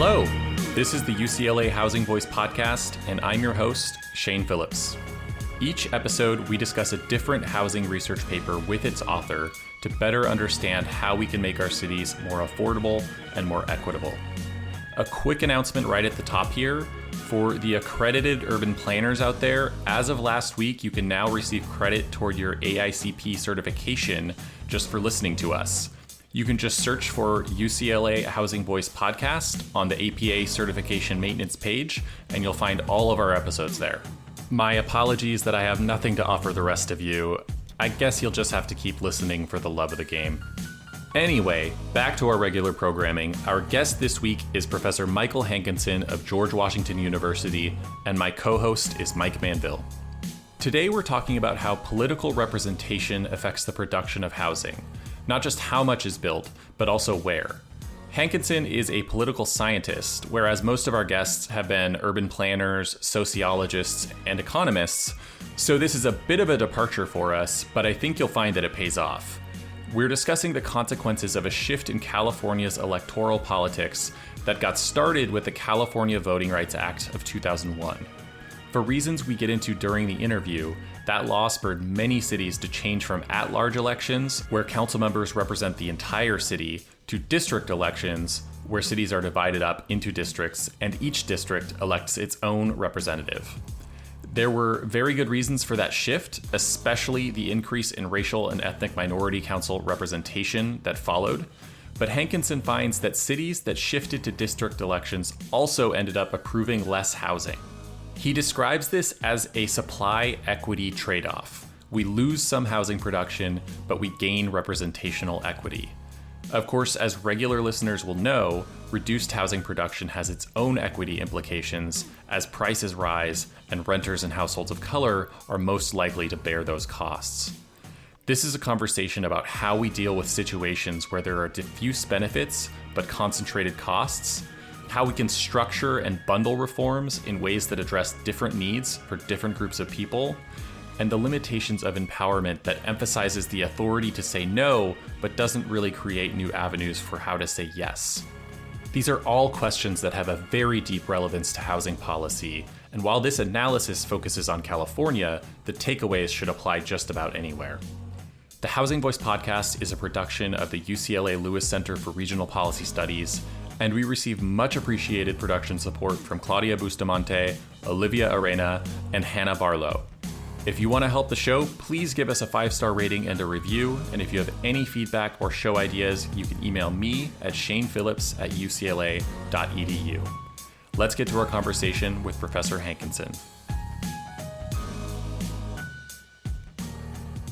Hello, this is the UCLA Housing Voice podcast, and I'm your host, Shane Phillips. Each episode, we discuss a different housing research paper with its author to better understand how we can make our cities more affordable and more equitable. A quick announcement right at the top here. For the accredited urban planners out there, as of last week, you can now receive credit toward your AICP certification just for listening to us. You can just search for UCLA Housing Voice podcast on the APA certification maintenance page, and you'll find all of our episodes there. My apologies that I have nothing to offer the rest of you. I guess you'll just have to keep listening for the love of the game. Anyway, back to our regular programming. Our guest this week is Professor Michael Hankinson of George Washington University, and my co-host is Mike Manville. Today we're talking about how political representation affects the production of housing. Not just how much is built, but also where. Hankinson is a political scientist, whereas most of our guests have been urban planners, sociologists, and economists. So this is a bit of a departure for us, but I think you'll find that it pays off. We're discussing the consequences of a shift in California's electoral politics that got started with the California Voting Rights Act of 2001. For reasons we get into during the interview, that law spurred many cities to change from at-large elections, where council members represent the entire city, to district elections, where cities are divided up into districts, and each district elects its own representative. There were very good reasons for that shift, especially the increase in racial and ethnic minority council representation that followed. But Hankinson finds that cities that shifted to district elections also ended up approving less housing. He describes this as a supply equity trade-off. We lose some housing production, but we gain representational equity. Of course, as regular listeners will know, reduced housing production has its own equity implications as prices rise and renters and households of color are most likely to bear those costs. This is a conversation about how we deal with situations where there are diffuse benefits but concentrated costs, how we can structure and bundle reforms in ways that address different needs for different groups of people, and the limitations of empowerment that emphasizes the authority to say no, but doesn't really create new avenues for how to say yes. These are all questions that have a very deep relevance to housing policy, and while this analysis focuses on California, the takeaways should apply just about anywhere. The Housing Voice podcast is a production of the UCLA Lewis Center for Regional Policy Studies, and we receive much appreciated production support from Claudia Bustamante, Olivia Arena, and Hannah Barlow. If you want to help the show, please give us a 5-star rating and a review, and if you have any feedback or show ideas, you can email me at shanephillips@ucla.edu. Let's get to our conversation with Professor Hankinson.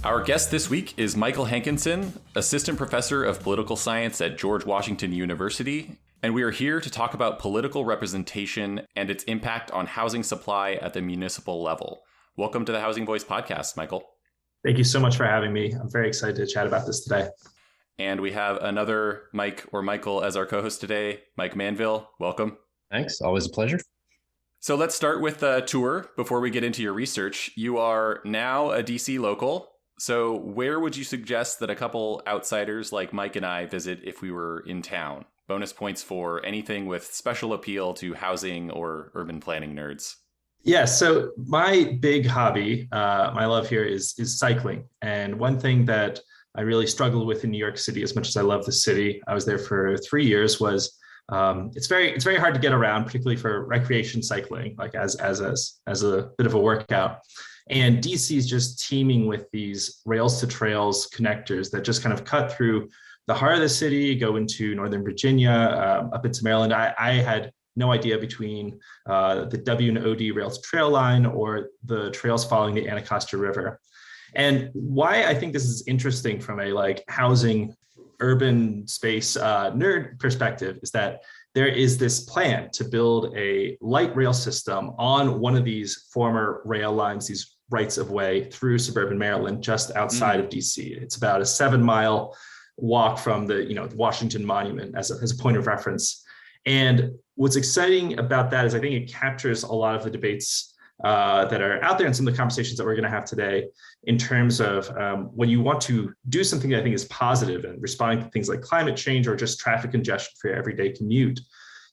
Our guest this week is Michael Hankinson, Assistant Professor of Political Science at George Washington University, and we are here to talk about political representation and its impact on housing supply at the municipal level. Welcome to the Housing Voice podcast, Michael. Thank you so much for having me. I'm very excited to chat about this today. And we have another Mike or Michael as our co-host today, Mike Manville. Welcome. Thanks. Always a pleasure. So let's start with the tour before we get into your research. You are now a DC local. So where would you suggest that a couple outsiders like Mike and I visit if we were in town? Bonus points for anything with special appeal to housing or urban planning nerds. Yeah, so my big hobby, my love here is cycling. And one thing that I really struggled with in New York City, as much as I love the city, I was there for 3 years, was it's very hard to get around, particularly for recreation cycling, like as a bit of a workout. And DC is just teeming with these rails to trails connectors that just kind of cut through the heart of the city, go into Northern Virginia, up into Maryland. I had no idea between the W and OD rail to trail line or the trails following the Anacostia River. And why I think this is interesting from a housing urban space nerd perspective is that there is this plan to build a light rail system on one of these former rail lines, these rights of way through suburban Maryland, just outside of DC. It's about a 7-mile walk from the Washington Monument as a point of reference. And what's exciting about that is I think it captures a lot of the debates that are out there and some of the conversations that we're going to have today in terms of when you want to do something that I think is positive and responding to things like climate change or just traffic congestion for your everyday commute,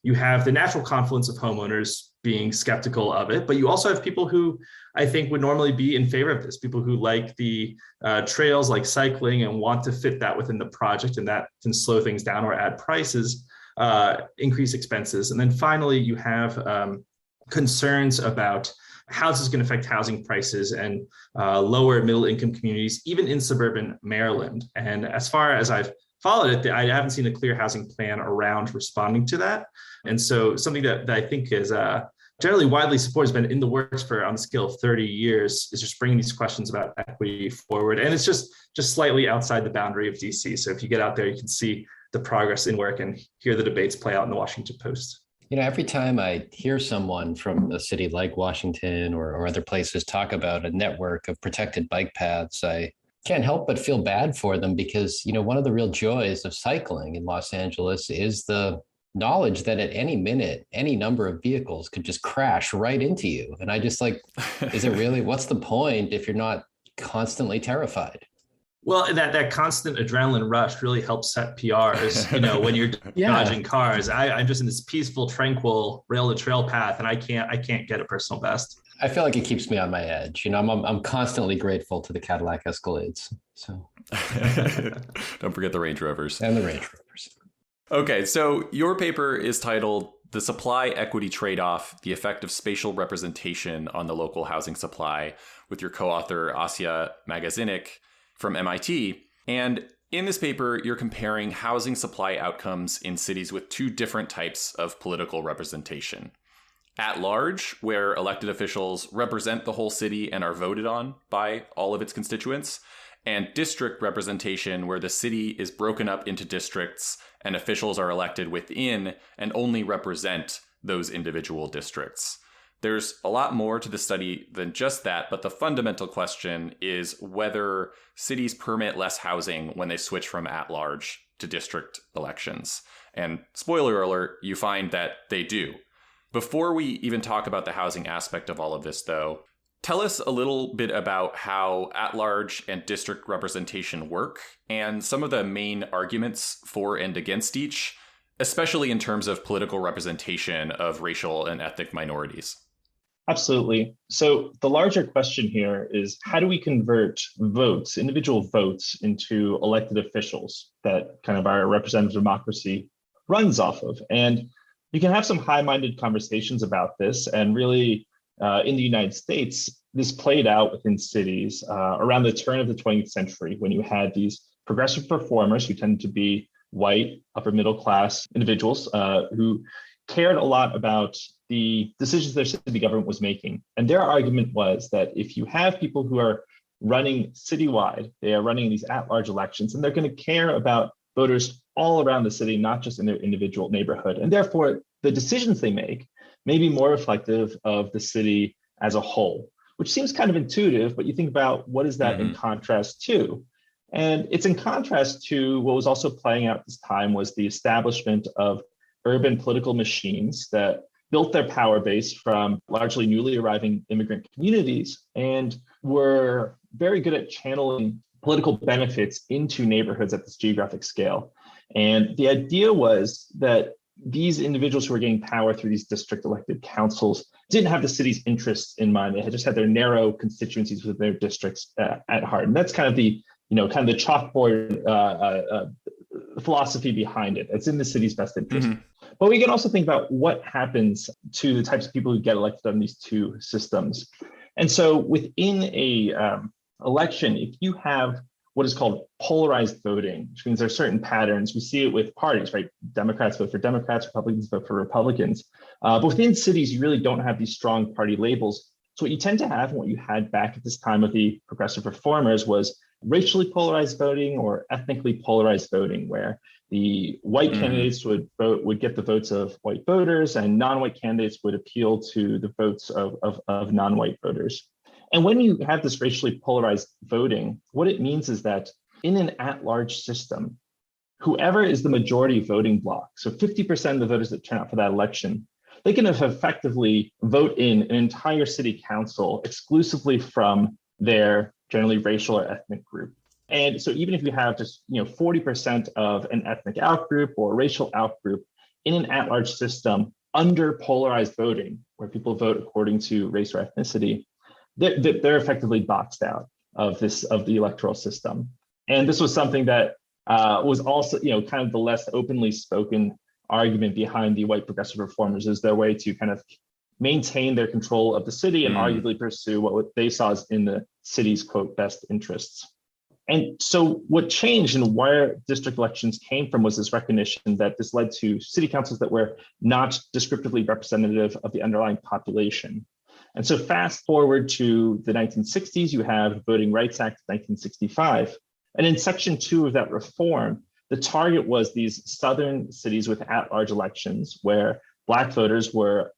you have the natural confluence of homeowners being skeptical of it, but you also have people who I think would normally be in favor of this, people who like the trails, like cycling, and want to fit that within the project, and that can slow things down or add prices, increase expenses. And then finally, you have concerns about how this is going to affect housing prices and lower middle income communities, even in suburban Maryland. And as far as I've followed it, I haven't seen a clear housing plan around responding to that. And so something that I think is generally widely supported, has been in the works for on the scale of 30 years, is just bringing these questions about equity forward. And it's just slightly outside the boundary of DC. So if you get out there, you can see the progress in work and hear the debates play out in the Washington Post. Every time I hear someone from a city like Washington or other places talk about a network of protected bike paths, I can't help but feel bad for them because, one of the real joys of cycling in Los Angeles is the knowledge that at any minute, any number of vehicles could just crash right into you. And I just is it really, what's the point if you're not constantly terrified? Well, that constant adrenaline rush really helps set PRs, when you're dodging cars. I'm just in this peaceful, tranquil rail to trail path, and I can't get a personal best. I feel like it keeps me on my edge. I'm constantly grateful to the Cadillac Escalades. So don't forget the Range Rovers. And the Range Rovers. Okay, so your paper is titled "The Supply Equity Trade-Off: The Effect of Spatial Representation on the Local Housing Supply," with your co-author Asya Magazinik from MIT. And in this paper, you're comparing housing supply outcomes in cities with two different types of political representation. At large, where elected officials represent the whole city and are voted on by all of its constituents, and district representation, where the city is broken up into districts and officials are elected within and only represent those individual districts. There's a lot more to the study than just that, but the fundamental question is whether cities permit less housing when they switch from at-large to district elections. And spoiler alert, you find that they do. Before we even talk about the housing aspect of all of this, though, tell us a little bit about how at-large and district representation work and some of the main arguments for and against each, especially in terms of political representation of racial and ethnic minorities. Absolutely. So the larger question here is, how do we convert votes, individual votes, into elected officials that kind of our representative democracy runs off of? And you can have some high-minded conversations about this. And really, in the United States, this played out within cities around the turn of the 20th century, when you had these progressive reformers who tended to be white, upper middle class individuals who cared a lot about the decisions their city government was making. And their argument was that if you have people who are running citywide, they are running these at-large elections, and they're going to care about voters all around the city, not just in their individual neighborhood. And therefore, the decisions they make may be more reflective of the city as a whole, which seems kind of intuitive, but you think about what is that in contrast to? And it's in contrast to what was also playing out at this time was the establishment of urban political machines that built their power base from largely newly arriving immigrant communities and were very good at channeling political benefits into neighborhoods at this geographic scale. And the idea was that these individuals who were getting power through these district elected councils didn't have the city's interests in mind. They had just had their narrow constituencies within their districts at heart. And that's kind of the chalkboard philosophy behind it. It's in the city's best interest. But we can also think about what happens to the types of people who get elected on these two systems. And so within a election, if you have what is called polarized voting, which means there are certain patterns, we see it with parties, right? Democrats vote for Democrats, Republicans vote for Republicans. But within cities, you really don't have these strong party labels. So what you tend to have, and what you had back at this time of the progressive reformers, was racially polarized voting or ethnically polarized voting, where the white candidates would get the votes of white voters, and non-white candidates would appeal to the votes of non-white voters. And when you have this racially polarized voting, what it means is that in an at-large system, whoever is the majority voting bloc, so 50% of the voters that turn out for that election, they can effectively vote in an entire city council exclusively from their generally racial or ethnic group. And so even if you have just 40% of an ethnic outgroup or racial outgroup, in an at-large system under polarized voting, where people vote according to race or ethnicity, they're effectively boxed out of the electoral system. And this was something that was also, kind of the less openly spoken argument behind the white progressive reformers, is their way to kind of maintain their control of the city and arguably pursue what they saw as in the city's, quote, best interests. And so what changed and where district elections came from was this recognition that this led to city councils that were not descriptively representative of the underlying population. And so fast forward to the 1960s, you have the Voting Rights Act of 1965. And in Section 2 of that reform, the target was these southern cities with at-large elections where Black voters were,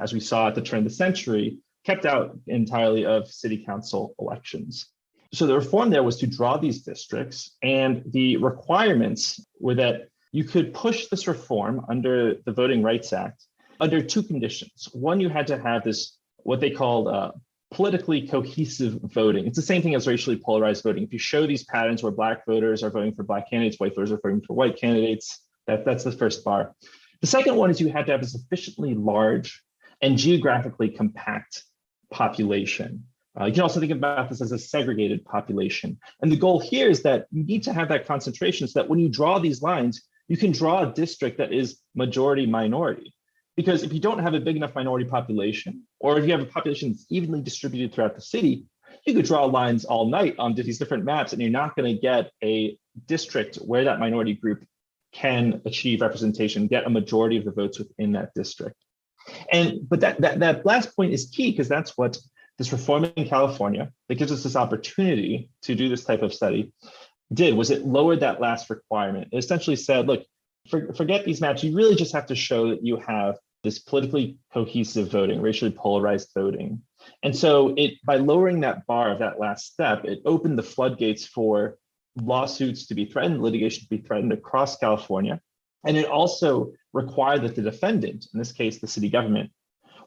as we saw at the turn of the century, kept out entirely of city council elections. So the reform there was to draw these districts, and the requirements were that you could push this reform under the Voting Rights Act under two conditions. One, you had to have this, what they called politically cohesive voting. It's the same thing as racially polarized voting. If you show these patterns where Black voters are voting for Black candidates, white voters are voting for white candidates, that's the first bar. The second one is you had to have a sufficiently large and geographically compact population. You can also think about this as a segregated population. And the goal here is that you need to have that concentration so that when you draw these lines, you can draw a district that is majority minority. Because if you don't have a big enough minority population, or if you have a population that's evenly distributed throughout the city, you could draw lines all night on these different maps, and you're not going to get a district where that minority group can achieve representation, get a majority of the votes within that district. But that last point is key, because that's what this reform in California that gives us this opportunity to do this type of study did, was it lowered that last requirement. It essentially said, look, forget these maps. You really just have to show that you have this politically cohesive voting, racially polarized voting. And so by lowering that bar of that last step, it opened the floodgates for lawsuits to be threatened, litigation to be threatened across California. And it also required that the defendant, in this case, the city government,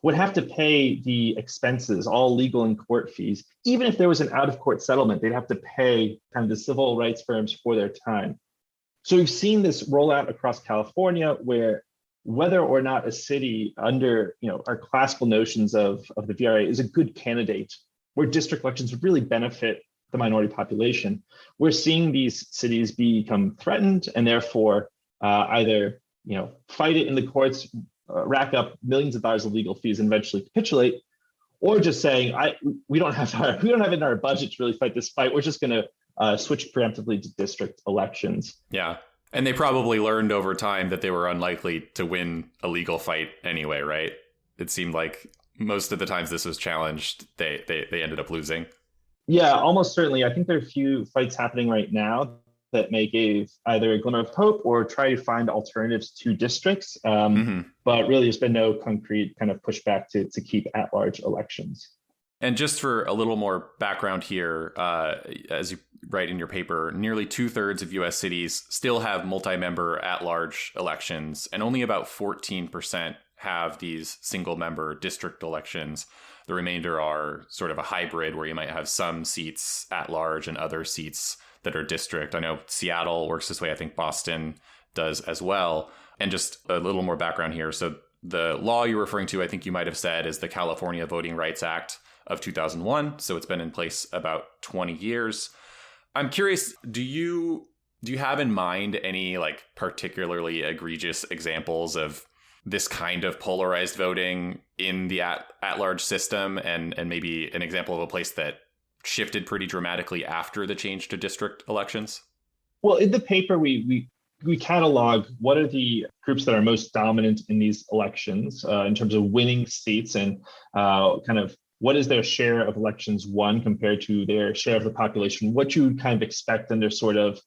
would have to pay the expenses, all legal and court fees. Even if there was an out-of-court settlement, they'd have to pay kind of the civil rights firms for their time. So we've seen this roll out across California, where whether or not a city under our classical notions of the VRA is a good candidate, where district elections would really benefit the minority population, we're seeing these cities become threatened and therefore either fight it in the courts, rack up millions of dollars of legal fees and eventually capitulate, or just saying, we don't have it in our budget to really fight this fight. We're just going to switch preemptively to district elections. Yeah. And they probably learned over time that they were unlikely to win a legal fight anyway, right? It seemed like most of the times this was challenged, they ended up losing. Yeah, almost certainly. I think there are a few fights happening right now that may give either a glimmer of hope or try to find alternatives to districts. But really, there's been no concrete kind of pushback to keep at-large elections. And just for a little more background here, as you write in your paper, nearly 2/3 of U.S. cities still have multi-member at-large elections, and only about 14% have these single-member district elections. The remainder are sort of a hybrid where you might have some seats at-large and other seats that are district. I know Seattle works this way. I think Boston does as well. And just a little more background here. So the law you're referring to, I think you might have said, is the California Voting Rights Act of 2001. So it's been in place about 20 years. I'm curious, do you have in mind any particularly egregious examples of this kind of polarized voting in the at-large system, and maybe an example of a place that shifted pretty dramatically after the change to district elections? Well, in the paper, we catalog what are the groups that are most dominant in these elections in terms of winning seats, and kind of what is their share of elections won compared to their share of the population, what you kind of expect under sort of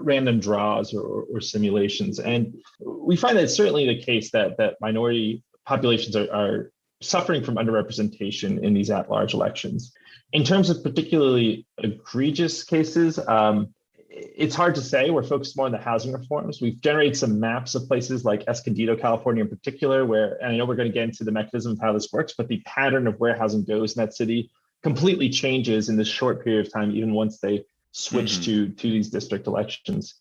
random draws or simulations. And we find that it's certainly the case that minority populations are suffering from underrepresentation in these at-large elections. In terms of particularly egregious cases, it's hard to say. We're focused more on the housing reforms. We've generated some maps of places like Escondido, California in particular, where, and I know we're going to get into the mechanism of how this works, but the pattern of where housing goes in that city completely changes in this short period of time, even once they switch to these district elections.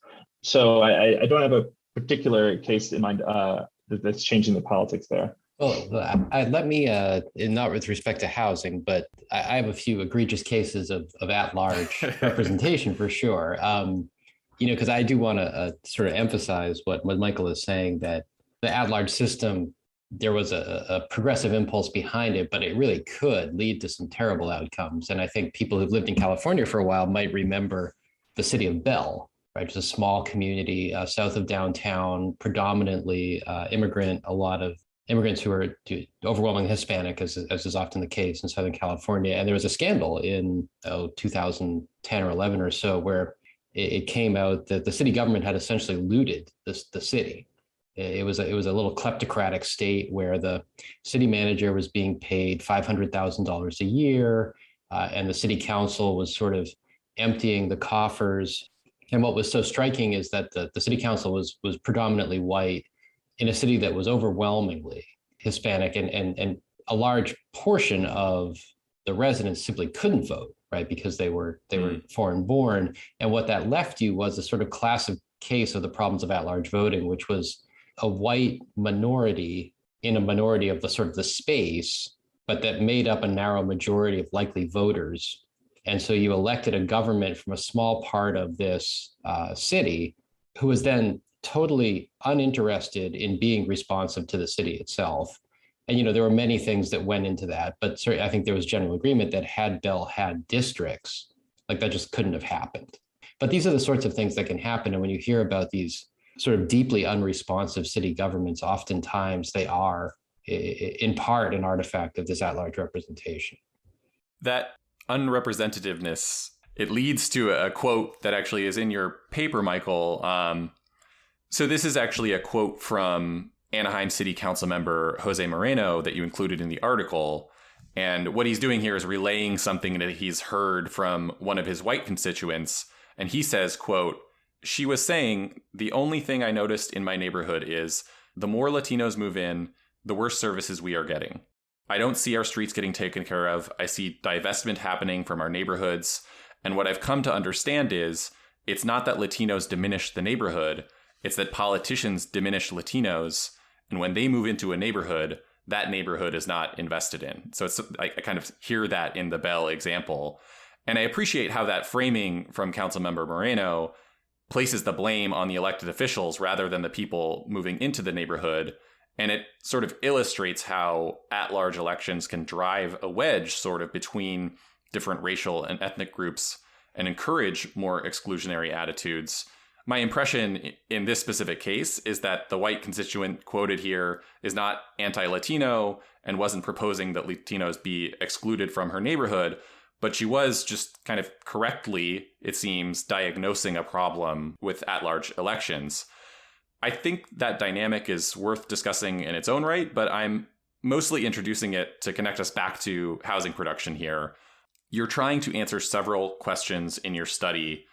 So I don't have a particular case in mind that's changing the politics there? Well, let me, not with respect to housing, but I have a few egregious cases of at-large representation for sure. Because I do want to sort of emphasize what Michael is saying, that the at-large system, there was a progressive impulse behind it, but it really could lead to some terrible outcomes. And I think people who've lived in California for a while might remember the city of Bell, right? It's a small community south of downtown, predominantly immigrant, a lot of immigrants who are overwhelmingly Hispanic, as is often the case in Southern California. And there was a scandal in 2010 or 11 or so, where it came out that the city government had essentially looted the city. It was a little kleptocratic state where the city manager was being paid $500,000 a year, and the city council was sort of emptying the coffers. And what was so striking is that the city council was predominantly white in a city that was overwhelmingly Hispanic, and a large portion of the residents simply couldn't vote, right? Because they were foreign born. And what that left you was a sort of classic case of the problems of at-large voting, which was a white minority in a minority of the sort of the space, but that made up a narrow majority of likely voters. And so you elected a government from a small part of this city, who was then totally uninterested in being responsive to the city itself. And, there were many things that went into that, but certainly I think there was general agreement that had Bell had districts, like that just couldn't have happened. But these are the sorts of things that can happen. And when you hear about these sort of deeply unresponsive city governments, oftentimes they are in part an artifact of this at-large representation. That unrepresentativeness, it leads to a quote that actually is in your paper, Michael. So this is actually a quote from Anaheim City Council member Jose Moreno that you included in the article. And what he's doing here is relaying something that he's heard from one of his white constituents. And he says, quote, "She was saying, the only thing I noticed in my neighborhood is the more Latinos move in, the worse services we are getting. I don't see our streets getting taken care of. I see divestment happening from our neighborhoods. And what I've come to understand is it's not that Latinos diminish the neighborhood. It's that politicians diminish Latinos. And when they move into a neighborhood, that neighborhood is not invested in." So I kind of hear that in the Bell example. And I appreciate how that framing from Councilmember Moreno places the blame on the elected officials rather than the people moving into the neighborhood. And it sort of illustrates how at-large elections can drive a wedge sort of between different racial and ethnic groups and encourage more exclusionary attitudes. My impression in this specific case is that the white constituent quoted here is not anti-Latino and wasn't proposing that Latinos be excluded from her neighborhood, but she was just kind of correctly, it seems, diagnosing a problem with at-large elections. I think that dynamic is worth discussing in its own right, but I'm mostly introducing it to connect us back to housing production here. You're trying to answer several questions in your study,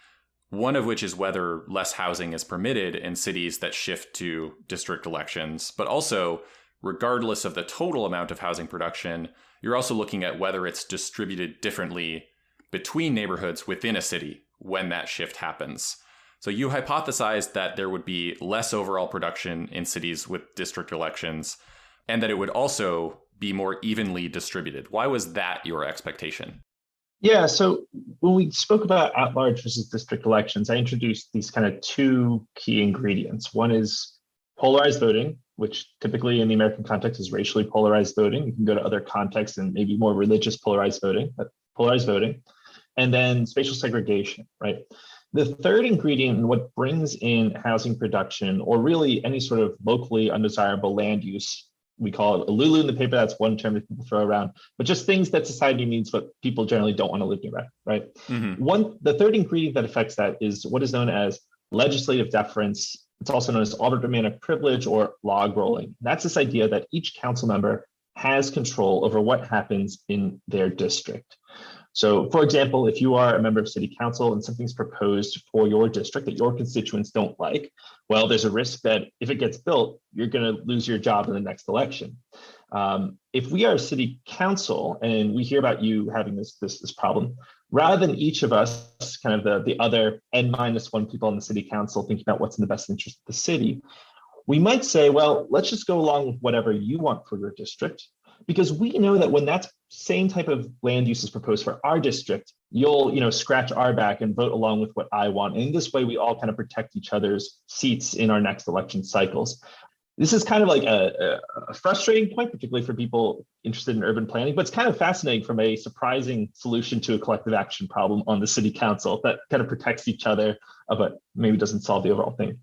one of which is whether less housing is permitted in cities that shift to district elections, but also, regardless of the total amount of housing production, you're also looking at whether it's distributed differently between neighborhoods within a city when that shift happens. So you hypothesized that there would be less overall production in cities with district elections, and that it would also be more evenly distributed. Why was that your expectation? Yeah, so when we spoke about at-large versus district elections, I introduced these kind of two key ingredients. One is polarized voting, which typically in the American context is racially polarized voting. You can go to other contexts and maybe more religious polarized voting, but polarized voting. And then spatial segregation, right? The third ingredient, and what brings in housing production, or really any sort of locally undesirable land use, we call it a Lulu in the paper, that's one term that people throw around, but just things that society needs, but people generally don't want to live near, right? Mm-hmm. The third ingredient that affects that is what is known as legislative deference. It's also known as aldermanic privilege or log rolling. That's this idea that each council member has control over what happens in their district. So, for example, if you are a member of city council and something's proposed for your district that your constituents don't like, well, there's a risk that if it gets built, you're going to lose your job in the next election. If we are a city council and we hear about you having this problem, rather than each of us, kind of the other N-1 people on the city council thinking about what's in the best interest of the city, we might say, well, let's just go along with whatever you want for your district, because we know that when that same type of land use is proposed for our district, you'll scratch our back and vote along with what I want. And in this way, we all kind of protect each other's seats in our next election cycles. This is kind of like a frustrating point, particularly for people interested in urban planning, but it's kind of fascinating from a surprising solution to a collective action problem on the city council that kind of protects each other, but maybe doesn't solve the overall thing.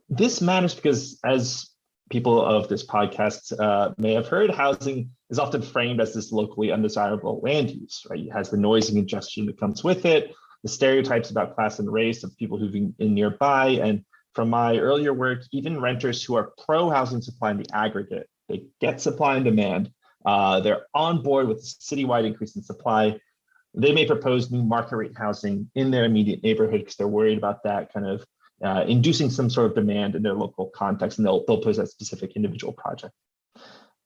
This matters because, as people of this podcast may have heard, housing is often framed as this locally undesirable land use, right? It has the noise and congestion that comes with it, the stereotypes about class and race of people moving in nearby, and from my earlier work, even renters who are pro-housing supply in the aggregate, they get supply and demand, they're on board with the citywide increase in supply. They may propose new market rate housing in their immediate neighborhood because they're worried about that kind of inducing some sort of demand in their local context, and they'll pose that specific individual project.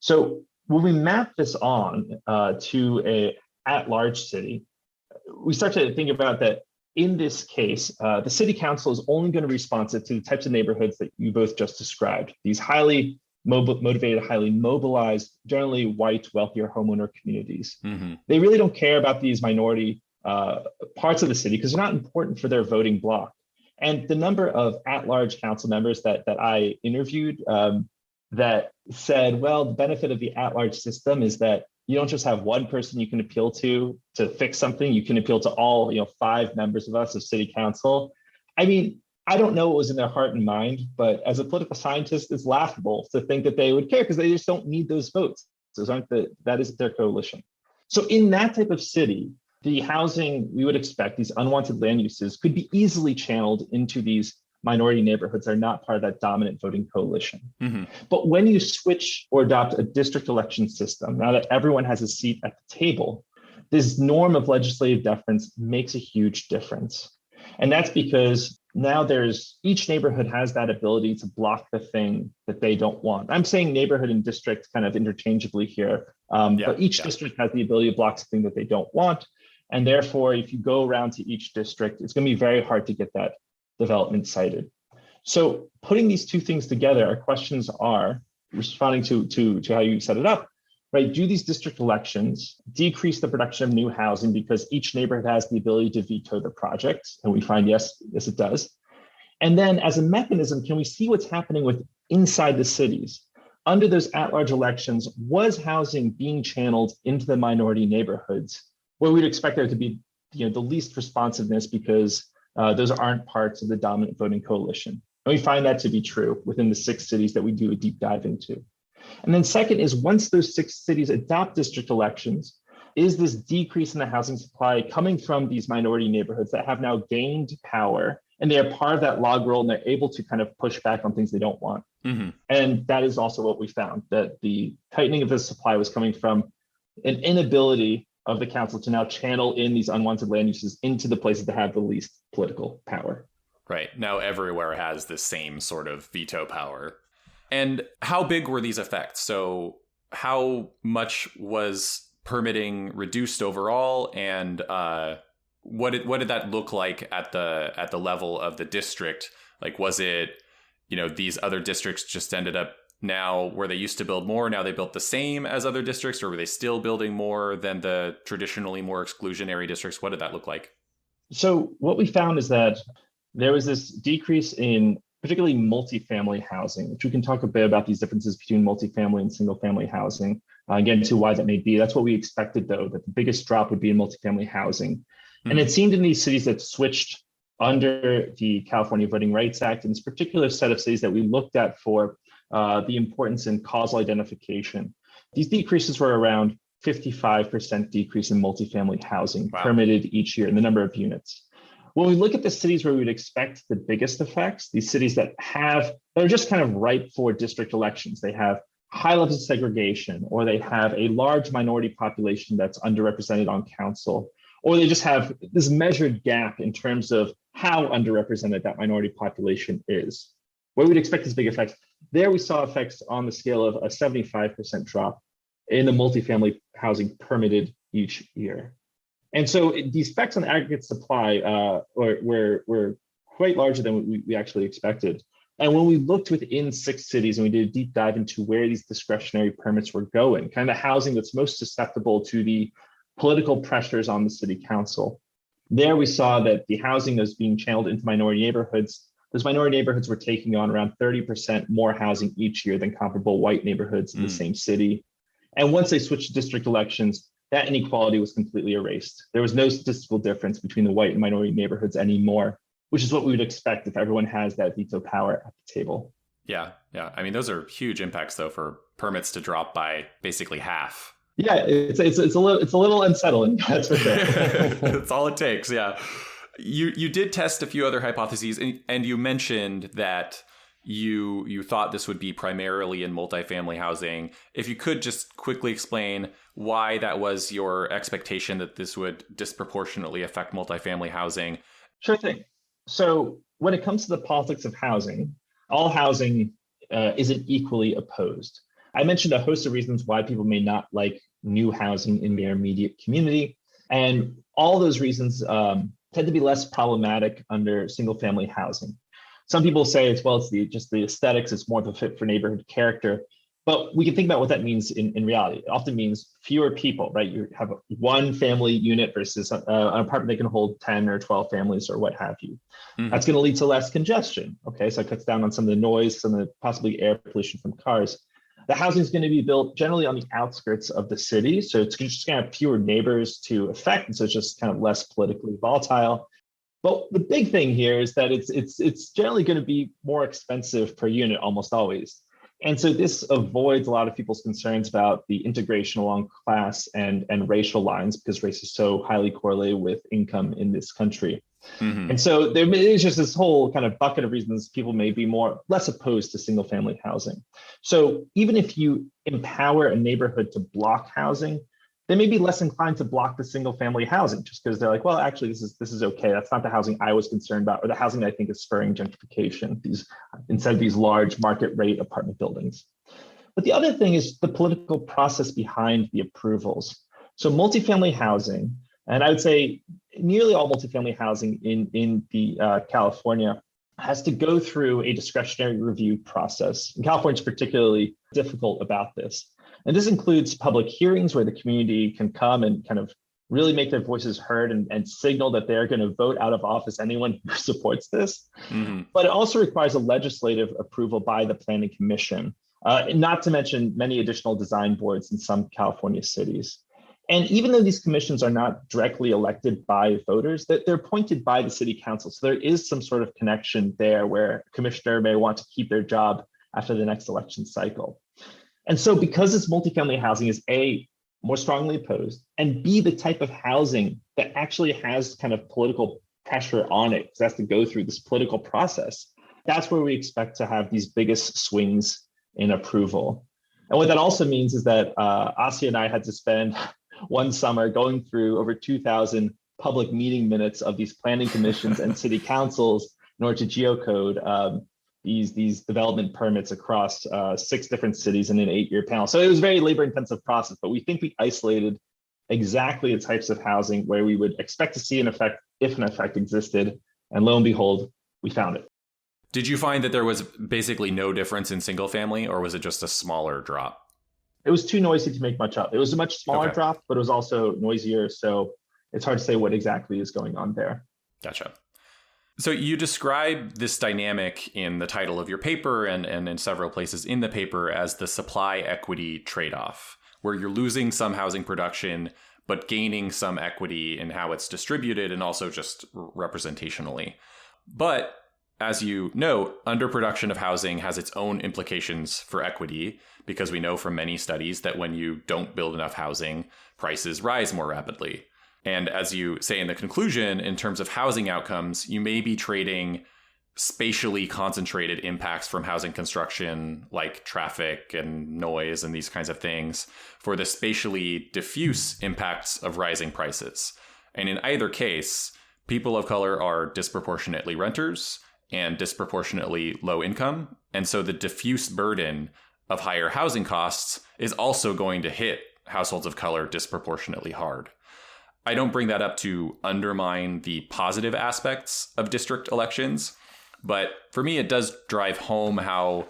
So when we map this on to a at-large city, we start to think about that in this case, the city council is only going to be responsive to the types of neighborhoods that you both just described, these highly motivated, highly mobilized, generally white, wealthier homeowner communities. Mm-hmm. They really don't care about these minority parts of the city because they're not important for their voting bloc. And the number of at-large council members that I interviewed that said, well, the benefit of the at-large system is that you don't just have one person you can appeal to fix something. You can appeal to all 5 members of us of city council. I mean, I don't know what was in their heart and mind, but as a political scientist, it's laughable to think that they would care because they just don't need those votes. That isn't their coalition. So in that type of city, the housing we would expect, these unwanted land uses, could be easily channeled into these minority neighborhoods that are not part of that dominant voting coalition. Mm-hmm. But when you switch or adopt a district election system, now that everyone has a seat at the table, this norm of legislative deference makes a huge difference. And that's because now each neighborhood has that ability to block the thing that they don't want. I'm saying neighborhood and district kind of interchangeably here, but each district has the ability to block something that they don't want. And therefore, if you go around to each district, it's going to be very hard to get that development cited. So putting these two things together, our questions are, responding to how you set it up, right? Do these district elections decrease the production of new housing because each neighborhood has the ability to veto the project? And we find yes, it does. And then as a mechanism, can we see what's happening with inside the cities? Under those at-large elections, was housing being channeled into the minority neighborhoods where we'd expect there to be the least responsiveness because those aren't parts of the dominant voting coalition? And we find that to be true within the 6 cities that we do a deep dive into. And then second is, once those 6 cities adopt district elections, is this decrease in the housing supply coming from these minority neighborhoods that have now gained power and they are part of that log roll and they're able to kind of push back on things they don't want? Mm-hmm. And that is also what we found, that the tightening of the supply was coming from an inability of the council to now channel in these unwanted land uses into the places that have the least political power. Right. Now everywhere has the same sort of veto power. And how big were these effects? So how much was permitting reduced overall? And what did that look like at the level of the district? Like, was it, these other districts just ended up now where they used to build more, now they built the same as other districts, or were they still building more than the traditionally more exclusionary districts? What did that look like? So what we found is that there was this decrease in particularly multifamily housing, which we can talk a bit about these differences between multifamily and single family housing, again, to why that may be. That's what we expected, though, that the biggest drop would be in multifamily housing. Mm-hmm. And it seemed in these cities that switched under the California Voting Rights Act, and this particular set of cities that we looked at for the importance in causal identification. These decreases were around 55% decrease in multifamily housing permitted each year in the number of units. When we look at the cities where we would expect the biggest effects, these cities that are just kind of ripe for district elections, they have high levels of segregation, or they have a large minority population that's underrepresented on council, or they just have this measured gap in terms of how underrepresented that minority population is. Where we'd expect these big effects, there we saw effects on the scale of a 75% drop in the multifamily housing permitted each year. And so these effects on aggregate supply were quite larger than we actually expected. And when we looked within 6 cities and we did a deep dive into where these discretionary permits were going, kind of the housing that's most susceptible to the political pressures on the city council, there we saw that the housing that was being channeled into minority neighborhoods, those minority neighborhoods were taking on around 30% more housing each year than comparable white neighborhoods in the same city. And once they switched to district elections, that inequality was completely erased. There was no statistical difference between the white and minority neighborhoods anymore, which is what we would expect if everyone has that veto power at the table. Yeah. I mean, those are huge impacts, though, for permits to drop by basically half. Yeah, it's a little unsettling. That's for sure. That's all it takes. Yeah. You did test a few other hypotheses, and you mentioned that you thought this would be primarily in multifamily housing. If you could just quickly explain why that was your expectation that this would disproportionately affect multifamily housing. Sure thing. So when it comes to the politics of housing, all housing isn't equally opposed. I mentioned a host of reasons why people may not like new housing in their immediate community. And all those reasons tend to be less problematic under single family housing. Some people say it's just the aesthetics, it's more of a fit for neighborhood character. But we can think about what that means in reality. It often means fewer people, right? You have one family unit versus an apartment that can hold 10 or 12 families or what have you. Mm-hmm. That's going to lead to less congestion. Okay, so it cuts down on some of the noise, some of the possibly air pollution from cars. The housing is going to be built generally on the outskirts of the city. So it's just going to have fewer neighbors to affect. And so it's just kind of less politically volatile. But the big thing here is that it's generally going to be more expensive per unit almost always. And so this avoids a lot of people's concerns about the integration along class and racial lines, because race is so highly correlated with income in this country. Mm-hmm. And so there is just this whole kind of bucket of reasons people may be less opposed to single family housing. So even if you empower a neighborhood to block housing, they may be less inclined to block the single family housing just because they're like, well, actually, this is okay. That's not the housing I was concerned about, or the housing that I think is spurring gentrification, instead of these large market rate apartment buildings. But the other thing is the political process behind the approvals. So multifamily housing, and I would say nearly all multifamily housing in California has to go through a discretionary review process. And California is particularly difficult about this. And this includes public hearings where the community can come and kind of really make their voices heard and signal that they're going to vote out of office anyone who supports this. Mm-hmm. But it also requires a legislative approval by the Planning Commission, not to mention many additional design boards in some California cities. And even though these commissions are not directly elected by voters, they're appointed by the city council. So there is some sort of connection there where a commissioner may want to keep their job after the next election cycle. And so because this multifamily housing is A, more strongly opposed, and B, the type of housing that actually has kind of political pressure on it, because it has to go through this political process, that's where we expect to have these biggest swings in approval. And what that also means is that Asya and I had to spend one summer going through over 2,000 public meeting minutes of these planning commissions and city councils in order to geocode these development permits across 6 different cities in an 8-year panel. So it was a very labor-intensive process, but we think we isolated exactly the types of housing where we would expect to see an effect if an effect existed. And lo and behold, we found it. Did you find that there was basically no difference in single family, or was it just a smaller drop? It was too noisy to make much up. It was a much smaller drop, but it was also noisier. So it's hard to say what exactly is going on there. Gotcha. So you describe this dynamic in the title of your paper and in several places in the paper as the supply equity trade-off, where you're losing some housing production, but gaining some equity in how it's distributed and also just representationally. But as you note, underproduction of housing has its own implications for equity, because we know from many studies that when you don't build enough housing, prices rise more rapidly. And as you say in the conclusion, in terms of housing outcomes, you may be trading spatially concentrated impacts from housing construction, like traffic and noise and these kinds of things, for the spatially diffuse impacts of rising prices. And in either case, people of color are disproportionately renters and disproportionately low income. And so the diffuse burden of higher housing costs is also going to hit households of color disproportionately hard. I don't bring that up to undermine the positive aspects of district elections, but for me, it does drive home how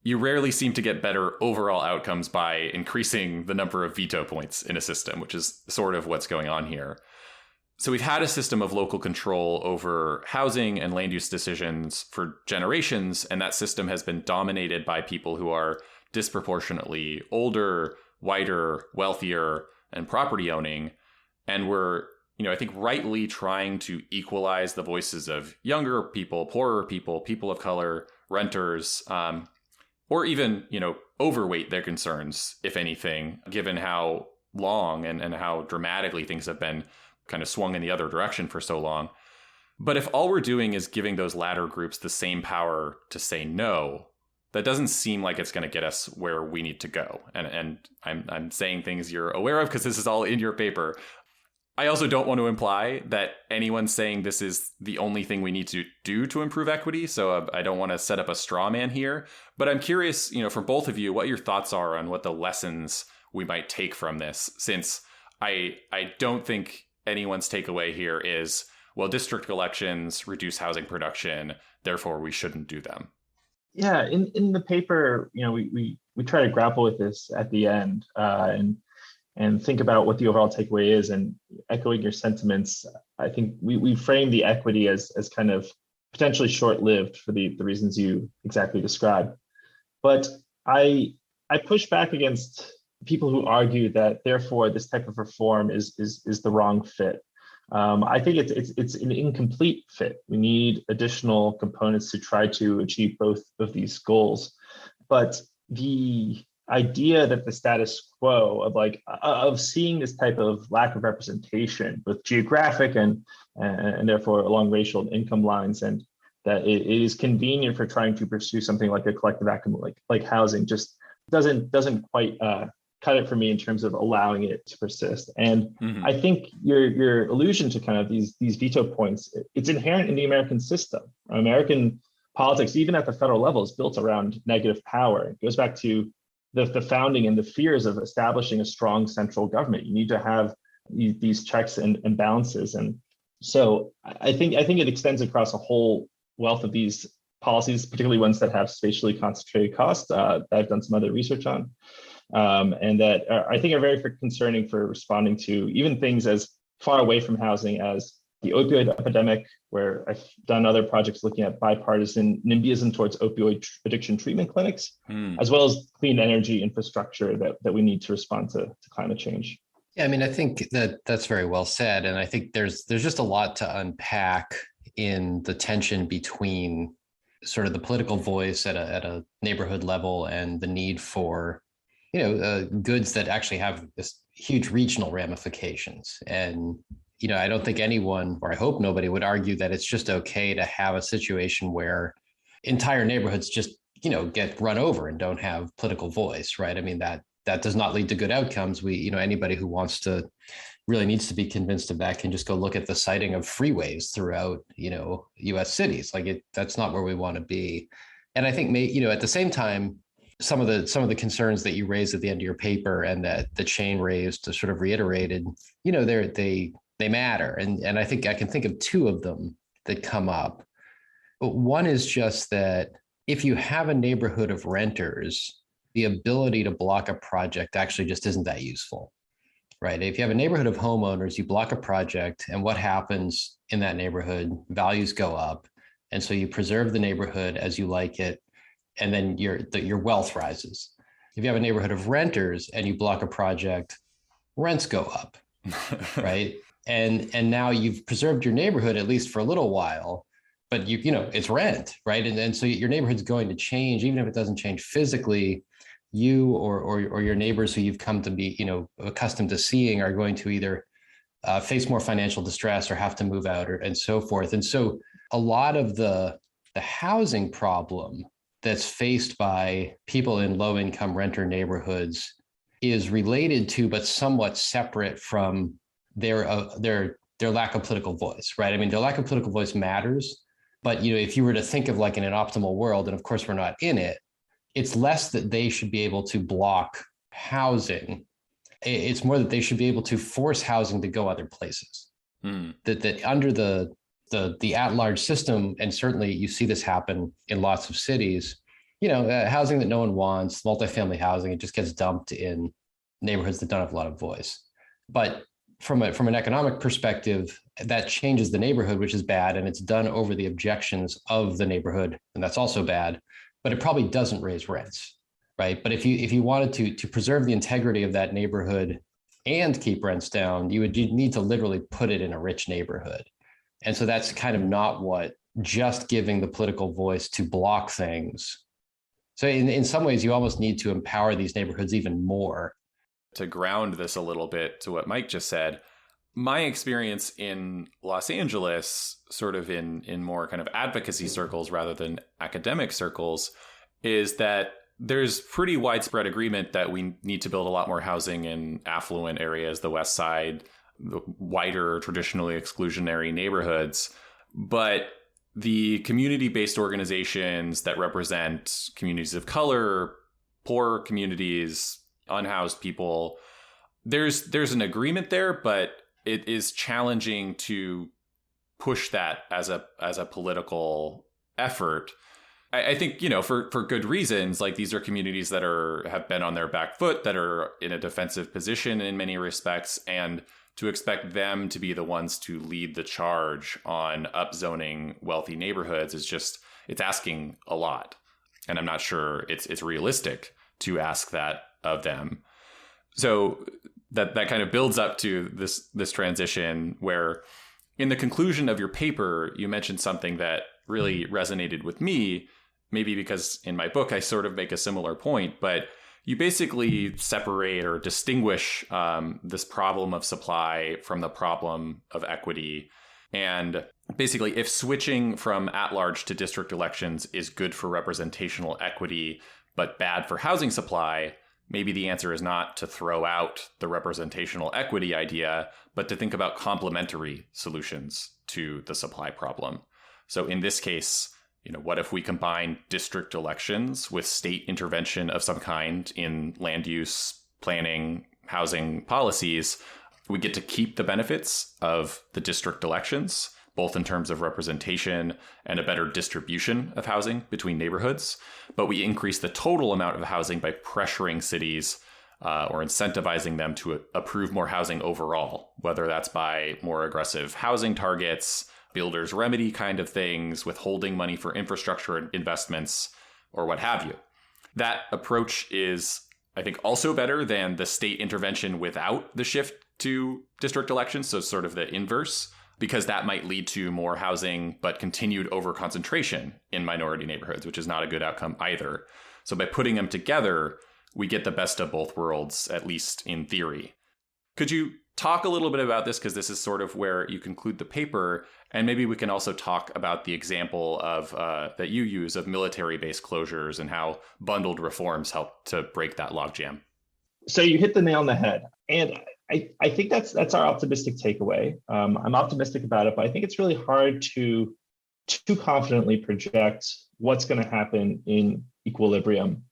you rarely seem to get better overall outcomes by increasing the number of veto points in a system, which is sort of what's going on here. So we've had a system of local control over housing and land use decisions for generations, and that system has been dominated by people who are disproportionately older, whiter, wealthier, and property owning. And we're, I think rightly trying to equalize the voices of younger people, poorer people, people of color, renters, or even, overweight their concerns, if anything, given how long and how dramatically things have been kind of swung in the other direction for so long. But if all we're doing is giving those latter groups the same power to say no, that doesn't seem like it's going to get us where we need to go. And I'm saying things you're aware of because this is all in your paper. I also don't want to imply that anyone's saying this is the only thing we need to do to improve equity. So I don't want to set up a straw man here. But I'm curious, from both of you, what your thoughts are on what the lessons we might take from this, since I don't think anyone's takeaway here is, well, district elections reduce housing production, therefore we shouldn't do them. Yeah, in the paper, we try to grapple with this at the end and think about what the overall takeaway is. And echoing your sentiments, I think we frame the equity as kind of potentially short-lived for the reasons you exactly described. But I push back against people who argue that therefore this type of reform is the wrong fit. I think it's an incomplete fit. We need additional components to try to achieve both of these goals. But the idea that the status quo of seeing this type of lack of representation, both geographic and therefore along racial and income lines, and that it is convenient for trying to pursue something like a collective outcome like housing, just doesn't quite cut it for me in terms of allowing it to persist. And I think your allusion to kind of these veto points, it's inherent in the American system. American politics, even at the federal level, is built around negative power. It goes back to the founding and the fears of establishing a strong central government. You need to have these checks and balances. And so I think it extends across a whole wealth of these policies, particularly ones that have spatially concentrated costs that I've done some other research on. And that I think are very concerning for responding to even things as far away from housing as the opioid epidemic, where I've done other projects looking at bipartisan NIMBYism towards opioid addiction treatment clinics, as well as clean energy infrastructure that we need to respond to climate change. Yeah, I mean, I think that's very well said. And I think there's just a lot to unpack in the tension between sort of the political voice at a neighborhood level and the need for goods that actually have this huge regional ramifications. And, I don't think anyone, or I hope nobody, would argue that it's just okay to have a situation where entire neighborhoods just, get run over and don't have political voice, right? I mean, that does not lead to good outcomes. Anybody who really needs to be convinced of that can just go look at the siting of freeways throughout, US cities. That's not where we want to be. And I think, at the same time, some of the concerns that you raised at the end of your paper and that the Shane raised to sort of reiterated, they matter. And I think I can think of two of them that come up. But one is just that if you have a neighborhood of renters, the ability to block a project actually just isn't that useful, right? If you have a neighborhood of homeowners, you block a project, and what happens in that neighborhood? Values go up. And so you preserve the neighborhood as you like it, and then your wealth rises. If you have a neighborhood of renters and you block a project, rents go up, right? And now you've preserved your neighborhood, at least for a little while, but it's rent, right? And so your neighborhood's going to change, even if it doesn't change physically. You or your neighbors who you've come to be, accustomed to seeing are going to either face more financial distress or have to move out and so forth. And so a lot of the housing problem that's faced by people in low-income renter neighborhoods is related to, but somewhat separate from their lack of political voice, right? I mean, their lack of political voice matters, but if you were to think of in an optimal world, and of course we're not in it, it's less that they should be able to block housing It's more that they should be able to force housing to go other places. That under the at-large system, and certainly you see this happen in lots of cities, housing that no one wants, multifamily housing, it just gets dumped in neighborhoods that don't have a lot of voice. But from an economic perspective, that changes the neighborhood, which is bad, and it's done over the objections of the neighborhood, and that's also bad. But it probably doesn't raise rents, right? But if you wanted to preserve the integrity of that neighborhood and keep rents down, you'd need to literally put it in a rich neighborhood. And so that's kind of not what just giving the political voice to block things. So in some ways, you almost need to empower these neighborhoods even more. To ground this a little bit to what Mike just said, my experience in Los Angeles, sort of in more kind of advocacy circles rather than academic circles, is that there's pretty widespread agreement that we need to build a lot more housing in affluent areas, the West Side, the wider, traditionally exclusionary neighborhoods. But the community-based organizations that represent communities of color, poor communities, unhoused people, there's an agreement there, but it is challenging to push that as a political effort. I think, for good reasons. Like, these are communities that have been on their back foot, that are in a defensive position in many respects, and to expect them to be the ones to lead the charge on upzoning wealthy neighborhoods it's asking a lot. And I'm not sure it's realistic to ask that of them. So that kind of builds up to this transition where, in the conclusion of your paper, you mentioned something that really resonated with me, maybe because in my book I sort of make a similar point, but you basically separate or distinguish this problem of supply from the problem of equity. And basically, if switching from at-large to district elections is good for representational equity, but bad for housing supply, maybe the answer is not to throw out the representational equity idea, but to think about complementary solutions to the supply problem. So in this case, what if we combine district elections with state intervention of some kind in land use, planning, housing policies? We get to keep the benefits of the district elections, both in terms of representation and a better distribution of housing between neighborhoods. But we increase the total amount of housing by pressuring cities or incentivizing them to approve more housing overall, whether that's by more aggressive housing targets, builder's remedy kind of things, withholding money for infrastructure investments, or what have you. That approach is, I think, also better than the state intervention without the shift to district elections, so sort of the inverse, because that might lead to more housing but continued overconcentration in minority neighborhoods, which is not a good outcome either. So by putting them together, we get the best of both worlds, at least in theory. Could you talk a little bit about this, because this is sort of where you conclude the paper, and maybe we can also talk about the example of that you use of military-based closures and how bundled reforms help to break that logjam. So you hit the nail on the head, and I think that's our optimistic takeaway. I'm optimistic about it, but I think it's really hard to too confidently project what's going to happen in equilibrium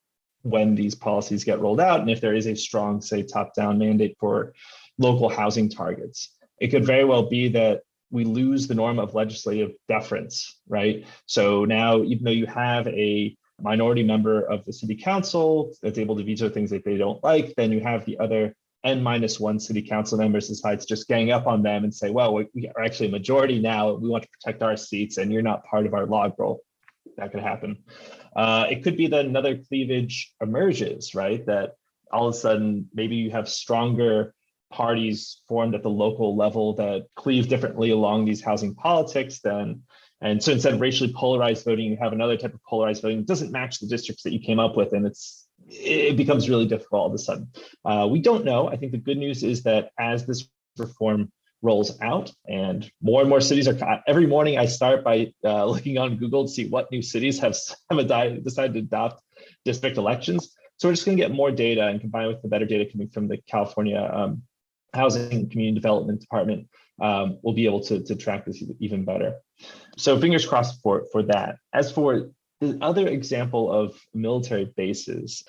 when these policies get rolled out, and if there is a strong, say, top-down mandate for local housing targets. It could very well be that we lose the norm of legislative deference, right? So now, even though you have a minority member of the city council that's able to veto things that they don't like, then you have the other N-1 city council members decides just gang up on them and say, well, we are actually a majority now. We want to protect our seats and you're not part of our log roll. That could happen. It could be that another cleavage emerges, right? That all of a sudden, maybe you have stronger parties formed at the local level that cleave differently along these housing politics then. And so instead of racially polarized voting, you have another type of polarized voting that doesn't match the districts that you came up with. And it becomes really difficult all of a sudden. We don't know. I think the good news is that as this reform rolls out and more cities are, every morning I start by looking on Google to see what new cities have decided to adopt district elections. So we're just going to get more data, and combined with the better data coming from the California Housing and Community Development Department, we'll be able to track this even better. So fingers crossed for that. As for the other example of military bases,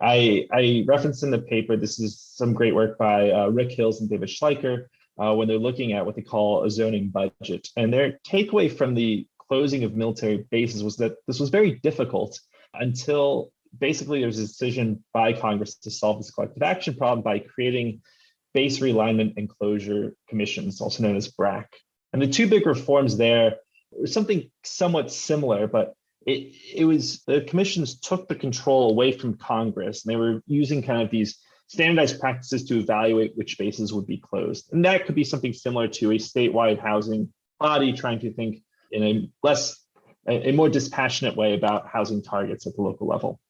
I referenced in the paper, this is some great work by Rick Hills and David Schleicher when they're looking at what they call a zoning budget. And their takeaway from the closing of military bases was that this was very difficult until basically there was a decision by Congress to solve this collective action problem by creating base realignment and closure commissions, also known as BRAC. And the two big reforms there were something somewhat similar, but it was the commissions took the control away from Congress, and they were using kind of these standardized practices to evaluate which bases would be closed. And that could be something similar to a statewide housing body trying to think in a more dispassionate way about housing targets at the local level.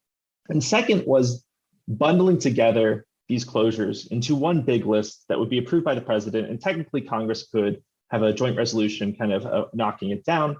And second was bundling together these closures into one big list that would be approved by the president, and technically Congress could have a joint resolution kind of knocking it down.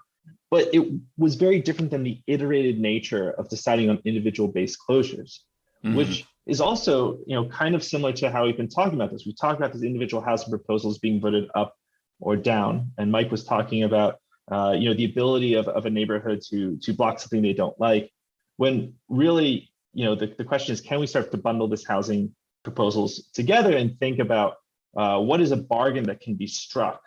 But it was very different than the iterated nature of deciding on individual base closures, which is also, kind of similar to how we've been talking about this. We talked about these individual housing proposals being voted up or down. And Mike was talking about, the ability of a neighborhood to block something they don't like, when really, the question is, can we start to bundle this housing proposals together and think about what is a bargain that can be struck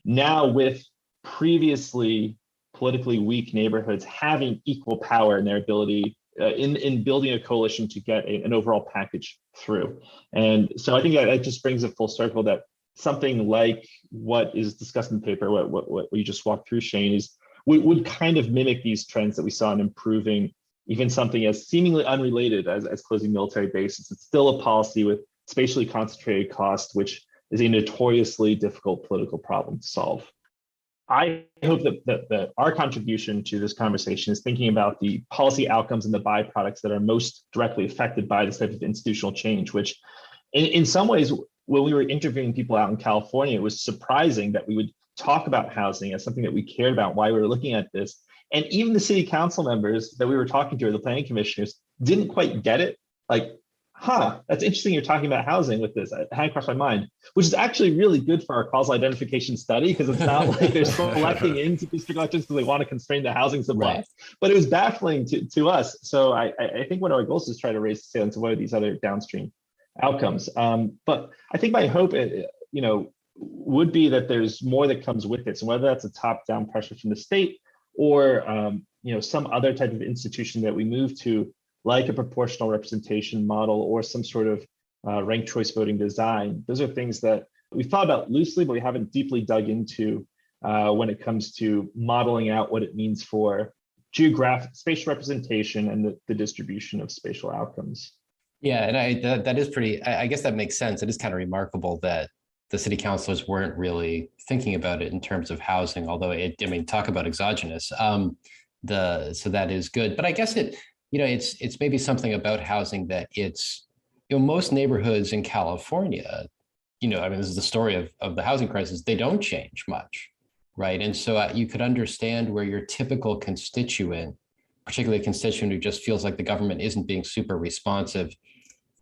now with previously politically weak neighborhoods having equal power in their ability in building a coalition to get an overall package through. And so I think that just brings it full circle that something like what is discussed in the paper, what you just walked through, Shane, is would kind of mimic these trends that we saw in improving even something as seemingly unrelated as closing military bases. It's still a policy with spatially concentrated cost, which is a notoriously difficult political problem to solve. I hope that our contribution to this conversation is thinking about the policy outcomes and the byproducts that are most directly affected by this type of institutional change, which in some ways, when we were interviewing people out in California, it was surprising that we would talk about housing as something that we cared about, why we were looking at this. And even the city council members that we were talking to, or the planning commissioners, didn't quite get it. Like, that's interesting you're talking about housing with this. It hadn't crossed my mind, which is actually really good for our causal identification study, because it's not like they're selecting into district elections because they want to constrain the housing supply. Right. But it was baffling to us. So I think one of our goals is try to raise the salience of what are these other downstream outcomes. But I think my hope, would be that there's more that comes with it. So whether that's a top-down pressure from the state or some other type of institution that we move to, like a proportional representation model or some sort of ranked choice voting design. Those are things that we've thought about loosely, but we haven't deeply dug into when it comes to modeling out what it means for geographic spatial representation and the distribution of spatial outcomes. Yeah, and that is pretty, I guess that makes sense. It is kind of remarkable that the city councilors weren't really thinking about it in terms of housing, although talk about exogenous. So that is good. But I guess it's maybe something about housing that it's, most neighborhoods in California, this is the story of the housing crisis, they don't change much, right? And so you could understand where your typical constituent, particularly a constituent who just feels like the government isn't being super responsive,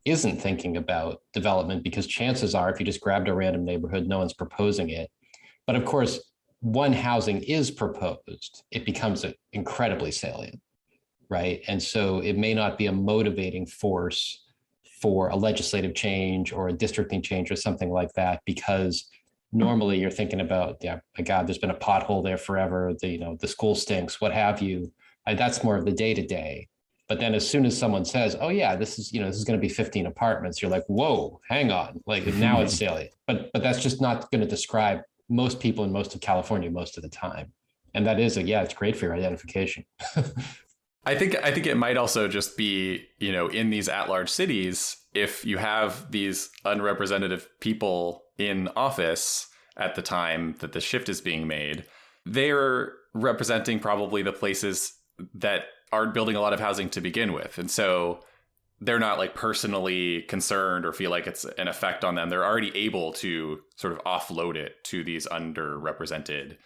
isn't thinking about development, because chances are if you just grabbed a random neighborhood, no one's proposing it. But of course, when housing is proposed, it becomes incredibly salient. Right. And so it may not be a motivating force for a legislative change or a districting change or something like that, because normally you're thinking about, my God, there's been a pothole there forever. The school stinks, what have you. That's more of the day to day. But then as soon as someone says, oh, yeah, this is going to be 15 apartments, you're like, whoa, hang on. Like now it's salient. But that's just not going to describe most people in most of California most of the time. And that is it's great for your identification. I think it might also just be, in these at-large cities, if you have these unrepresentative people in office at the time that the shift is being made, they're representing probably the places that aren't building a lot of housing to begin with. And so they're not like personally concerned or feel like it's an effect on them. They're already able to sort of offload it to these underrepresented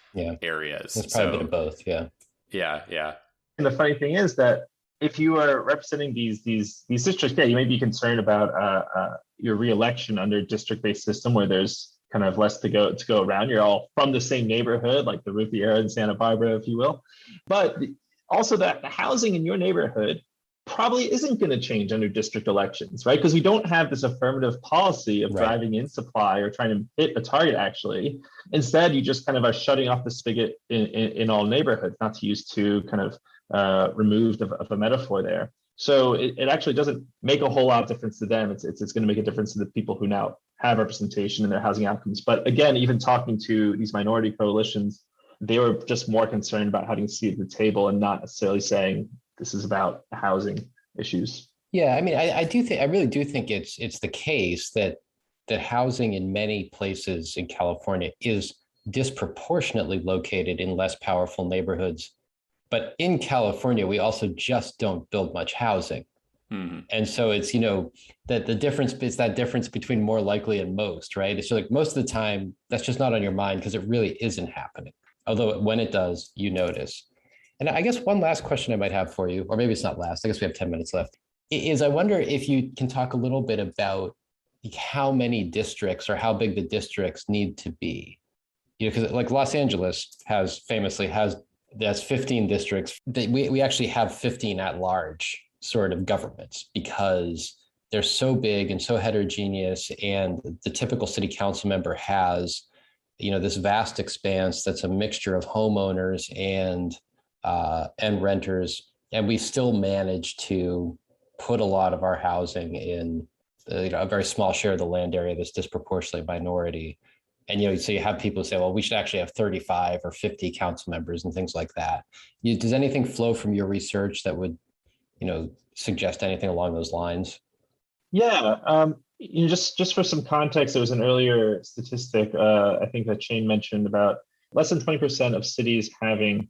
areas. It's probably a bit of both. Yeah. Yeah. And the funny thing is that if you are representing these districts, you may be concerned about your reelection under a district-based system where there's kind of less to go around. You're all from the same neighborhood, like the Riviera and Santa Barbara, if you will. But also that the housing in your neighborhood probably isn't going to change under district elections, right? Because we don't have this affirmative policy of driving in supply or trying to hit a target, actually. Instead, you just kind of are shutting off the spigot in all neighborhoods, not to use too kind of removed of a metaphor there. So it actually doesn't make a whole lot of difference to them. It's going to make a difference to the people who now have representation in their housing outcomes. But again, even talking to these minority coalitions, they were just more concerned about having a seat at the table and not necessarily saying this is about housing issues. Yeah, I mean, I really do think it's the case that housing in many places in California is disproportionately located in less powerful neighborhoods. But in California, we also just don't build much housing. Mm-hmm. And so it's, that the difference is that difference between more likely and most, right? It's like most of the time, that's just not on your mind because it really isn't happening. Although when it does, you notice. And I guess one last question I might have for you, or maybe it's not last, I guess we have 10 minutes left, is I wonder if you can talk a little bit about how many districts or how big the districts need to be. Because like Los Angeles has 15 districts. We actually have 15 at large sort of governments because they're so big and so heterogeneous, and the typical city council member has, this vast expanse that's a mixture of homeowners and renters, and we still manage to put a lot of our housing in a very small share of the land area that's disproportionately minority. And, so you have people say, well, we should actually have 35 or 50 council members and things like that. Does anything flow from your research that would, suggest anything along those lines? Yeah. Just for some context, there was an earlier statistic, I think that Shane mentioned about less than 20% of cities having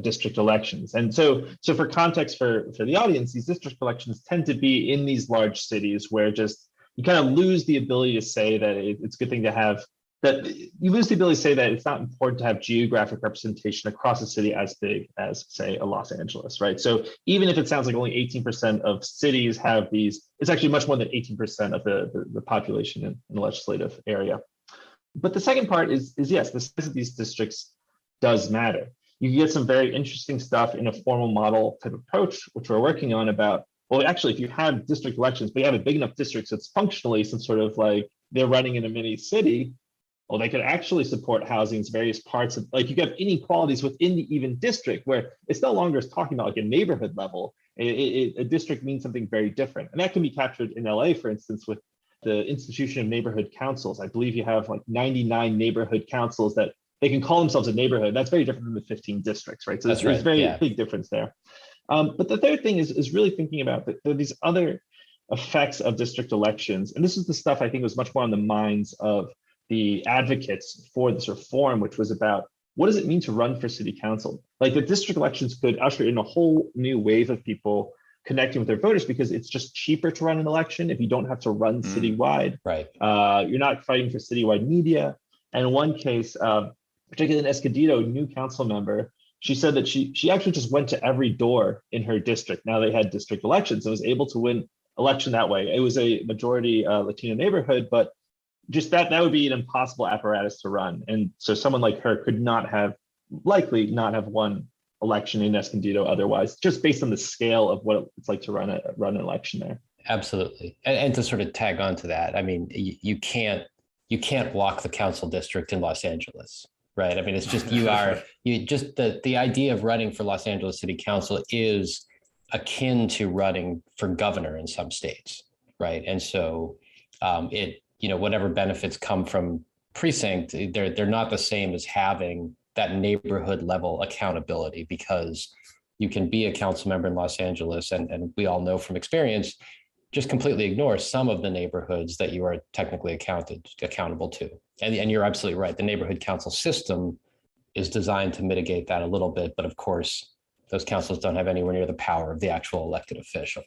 district elections. And so for context for the audience, these district elections tend to be in these large cities where just you kind of lose the ability to say that it's a good thing to have, that you lose the ability to say that it's not important to have geographic representation across a city as big as, say, a Los Angeles, right? So even if it sounds like only 18% of cities have these, it's actually much more than 18% of the population in the legislative area. But the second part is yes, the size of these districts does matter. You can get some very interesting stuff in a formal model type approach, which we're working on about, well, actually, if you have district elections, but you have a big enough district, so it's functionally some sort of like they're running in a mini city, well, they could actually support housing in various parts of, like you have inequalities within the even district where it's no longer talking about like a neighborhood level. A district means something very different. And that can be captured in LA, for instance, with the institution of neighborhood councils. I believe you have like 99 neighborhood councils that they can call themselves a neighborhood. That's very different than the 15 districts, right? So there's very big difference there. But the third thing is really thinking about these other effects of district elections. And this is the stuff I think was much more on the minds of the advocates for this reform, which was about what does it mean to run for city council? Like the district elections could usher in a whole new wave of people connecting with their voters because it's just cheaper to run an election if you don't have to run citywide. Right. You're not fighting for citywide media. And in one case, particularly in Escondido, new council member, she said that she actually just went to every door in her district. Now they had district elections and was able to win election that way. It was a majority Latino neighborhood, but just that would be an impossible apparatus to run. And so someone like her could likely not have won election in Escondido otherwise, just based on the scale of what it's like to run an election there. Absolutely. And to sort of tag on to that, I mean, you can't walk the council district in Los Angeles, right? I mean, it's just, the idea of running for Los Angeles City Council is akin to running for governor in some states, right? And so whatever benefits come from precinct, they're not the same as having that neighborhood level accountability, because you can be a council member in Los Angeles and we all know from experience, just completely ignore some of the neighborhoods that you are technically accountable to. And you're absolutely right. The neighborhood council system is designed to mitigate that a little bit, but of course, those councils don't have anywhere near the power of the actual elected official.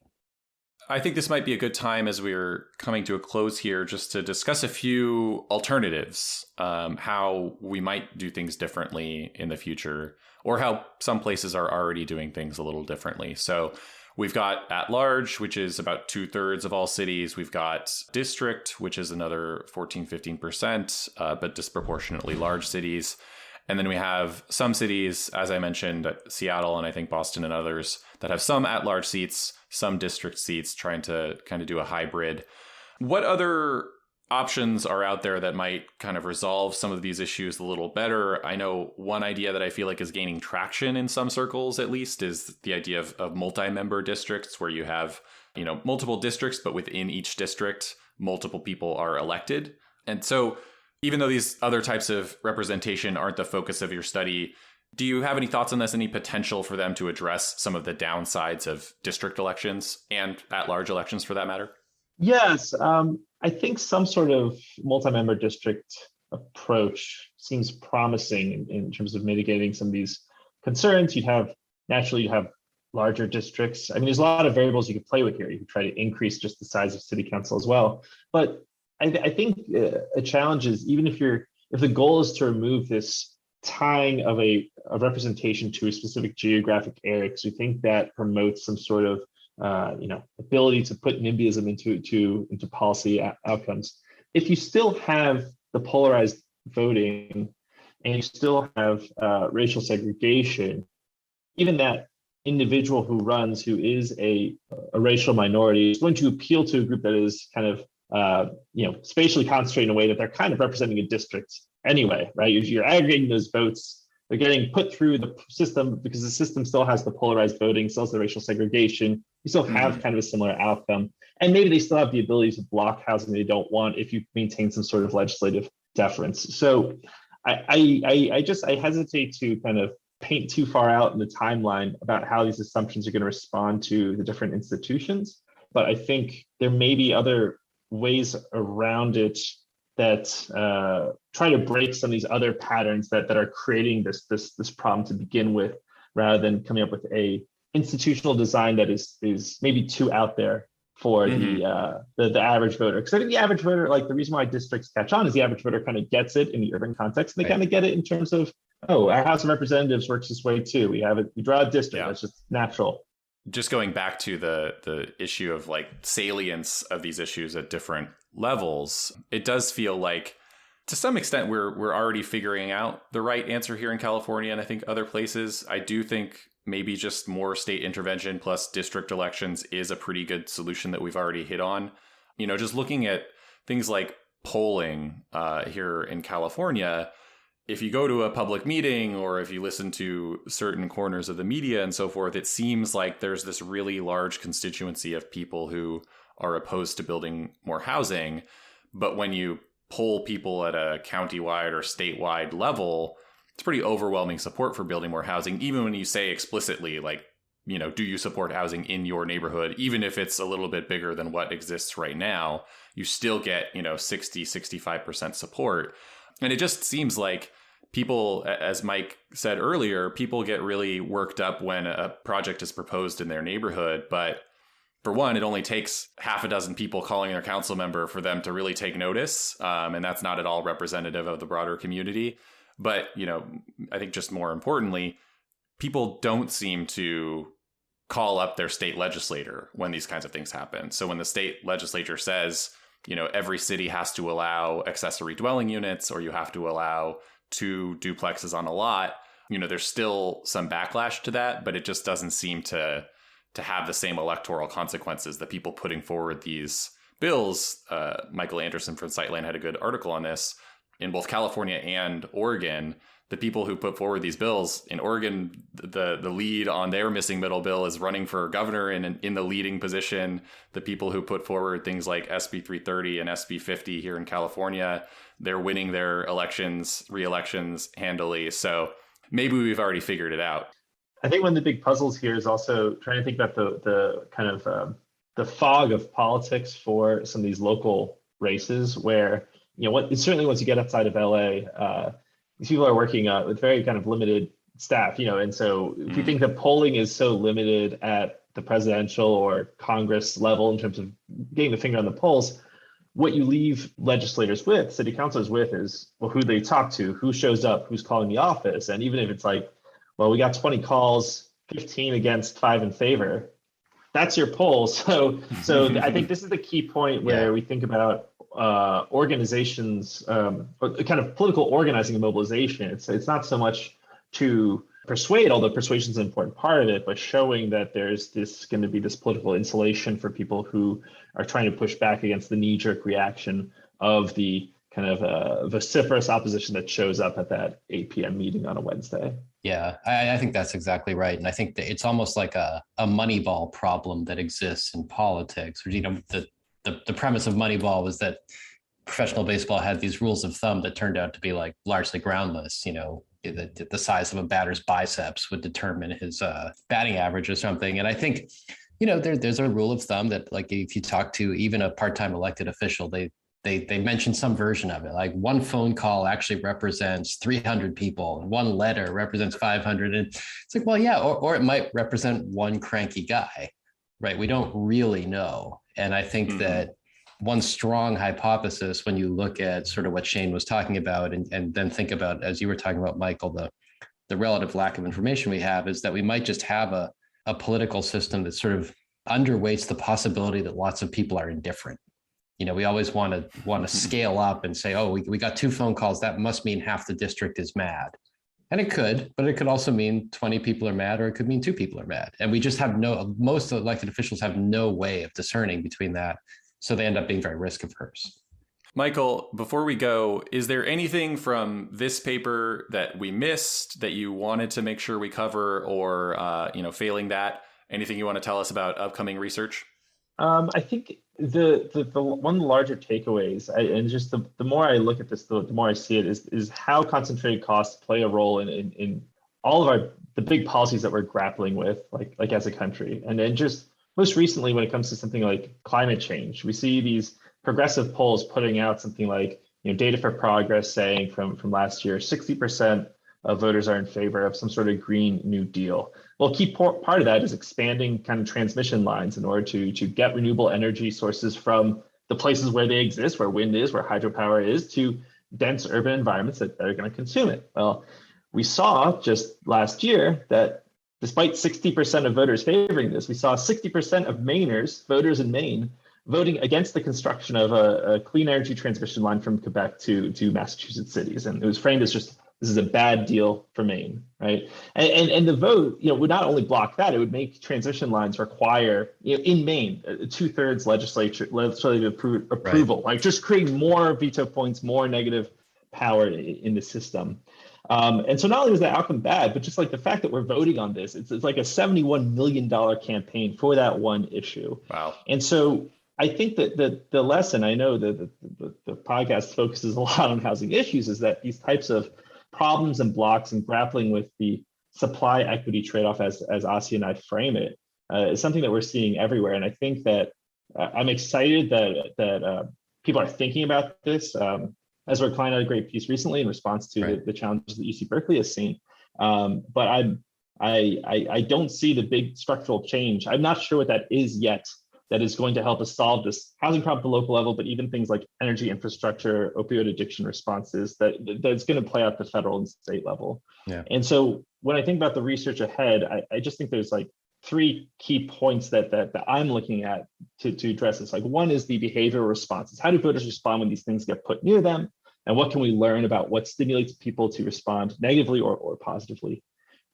I think this might be a good time as we're coming to a close here just to discuss a few alternatives, how we might do things differently in the future, or how some places are already doing things a little differently. So we've got at large, which is about 2/3 of all cities. We've got district, which is another 14-15%, but disproportionately large cities. And then we have some cities, as I mentioned, Seattle and I think Boston and others, that have some at-large seats, some district seats, trying to kind of do a hybrid. What other options are out there that might kind of resolve some of these issues a little better? I know one idea that I feel like is gaining traction in some circles, at least, is the idea of multi-member districts, where you have, multiple districts, but within each district, multiple people are elected. And so even though these other types of representation aren't the focus of your study, do you have any thoughts on this? Any potential for them to address some of the downsides of district elections and at-large elections for that matter? Yes, I think some sort of multi-member district approach seems promising in terms of mitigating some of these concerns. You'd have larger districts. I mean, there's a lot of variables you could play with here. You could try to increase just the size of city council as well. But I think a challenge is, even if the goal is to remove this tying of a representation to a specific geographic area, because we think that promotes some sort of ability to put NIMBYism into policy outcomes. If you still have the polarized voting and you still have racial segregation, even that individual who runs, who is a racial minority, is going to appeal to a group that is kind of spatially concentrated in a way that they're kind of representing a district anyway, right? You're aggregating those votes. They're getting put through the system because the system still has the polarized voting, still has the racial segregation. You still have kind of a similar outcome. And maybe they still have the ability to block housing they don't want if you maintain some sort of legislative deference. So I hesitate to kind of paint too far out in the timeline about how these assumptions are going to respond to the different institutions. But I think there may be other ways around it that try to break some of these other patterns that are creating this problem to begin with, rather than coming up with a institutional design that is maybe too out there for the average voter. Because I think the average voter, like, the reason why districts catch on is the average voter kind of gets it in the urban context, and they kind of get it in terms of, our House of Representatives works this way too. We draw a district. That's just natural. Just going back to the issue of like salience of these issues at different levels, it does feel like to some extent we're already figuring out the right answer here in California, and I think other places. I do think maybe just more state intervention plus district elections is a pretty good solution that we've already hit on. Just looking at things like polling here in California, if you go to a public meeting or if you listen to certain corners of the media and so forth, it seems like there's this really large constituency of people who are opposed to building more housing. But when you poll people at a countywide or statewide level, it's pretty overwhelming support for building more housing. Even when you say explicitly, like, do you support housing in your neighborhood? Even if it's a little bit bigger than what exists right now, you still get, 60, 65% support. And it just seems like people, as Mike said earlier, people get really worked up when a project is proposed in their neighborhood. But for one, it only takes half a dozen people calling their council member for them to really take notice. And that's not at all representative of the broader community. But, I think just more importantly, people don't seem to call up their state legislator when these kinds of things happen. So when the state legislature says, every city has to allow accessory dwelling units, or you have to allow 2 duplexes on a lot, there's still some backlash to that, but it just doesn't seem to have the same electoral consequences. The people putting forward these bills, Michael Anderson from Sightline had a good article on this, in both California and Oregon. The people who put forward these bills in Oregon, the lead on their missing middle bill is running for governor in the leading position. The people who put forward things like SB 330 and SB 50 here in California, they're winning their re-elections handily. So maybe we've already figured it out. I think one of the big puzzles here is also trying to think about the kind of the fog of politics for some of these local races, where, certainly once you get outside of LA, these people are working with very kind of limited staff, and so if you think that polling is so limited at the presidential or Congress level in terms of getting the finger on the pulse, what you leave legislators with, city councilors with, is, well, who they talk to, who shows up, who's calling the office. And even if it's like, well, we got 20 calls, 15 against, 5 in favor, that's your poll. So I think this is the key point where we think about organizations, or kind of political organizing and mobilization. It's not so much to persuade, although persuasion is an important part of it, but showing that there's going to be this political insulation for people who are trying to push back against the knee-jerk reaction of the kind of vociferous opposition that shows up at that 8 p.m. meeting on a Wednesday. Yeah, I think that's exactly right. And I think that it's almost like a Moneyball problem that exists in politics. You know, the premise of Moneyball was that professional baseball had these rules of thumb that turned out to be like largely groundless. You know, the size of a batter's biceps would determine his batting average or something. And I think, you know, there's a rule of thumb that, like, if you talk to even a part-time elected official, they mention some version of it. Like, one phone call actually represents 300 people, and one letter represents 500. And it's like, well, yeah, or it might represent one cranky guy, right? We don't really know. And I think that one strong hypothesis, when you look at sort of what Shane was talking about, and then think about, as you were talking about, Michael, the relative lack of information we have, is that we might just have a political system that sort of underweights the possibility that lots of people are indifferent. You know, we always want to scale up and say, oh, we got 2 phone calls. That must mean half the district is mad. And it could, but it could also mean 20 people are mad, or it could mean 2 people are mad. And we just have most elected officials have no way of discerning between that. So they end up being very risk averse. Michael, before we go, is there anything from this paper that we missed that you wanted to make sure we cover, or, failing that, anything you want to tell us about upcoming research? I think the one of the larger takeaways, and just the more I look at this, the more I see it, is how concentrated costs play a role in all of the big policies that we're grappling with, like as a country. And then just most recently, when it comes to something like climate change, we see these progressive polls putting out something like, Data for Progress saying from last year, 60% of voters are in favor of some sort of Green New Deal. Well, a key part of that is expanding kind of transmission lines in order to get renewable energy sources from the places where they exist, where wind is, where hydropower is, to dense urban environments that are going to consume it. Well, we saw just last year that despite 60% of voters favoring this, we saw 60% of Mainers, voters in Maine, voting against the construction of a clean energy transmission line from Quebec to Massachusetts cities. And it was framed as just, this is a bad deal for Maine, right? And the vote, would not only block that, it would make transmission lines require, in Maine, 2/3 legislative approval, right. Like just create more veto points, more negative power in the system. And so not only was that outcome bad, but just like the fact that we're voting on this, it's like a $71 million campaign for that one issue. Wow. And so I think that the lesson, I know that the podcast focuses a lot on housing issues, is that these types of problems and blocks and grappling with the supply equity trade-off, as Asi and I frame it, is something that we're seeing everywhere. And I think that I'm excited that people are thinking about this. Ezra Klein had a great piece recently in response to the challenges that UC Berkeley has seen. But I don't see the big structural change. I'm not sure what that is yet, that is going to help us solve this housing problem at the local level, but even things like energy infrastructure, opioid addiction responses, that's going to play out at the federal and state level. Yeah. And so when I think about the research ahead, I just think there's like 3 key points that I'm looking at to address this. Like, one is the behavioral responses. How do voters respond when these things get put near them? And what can we learn about what stimulates people to respond negatively or positively?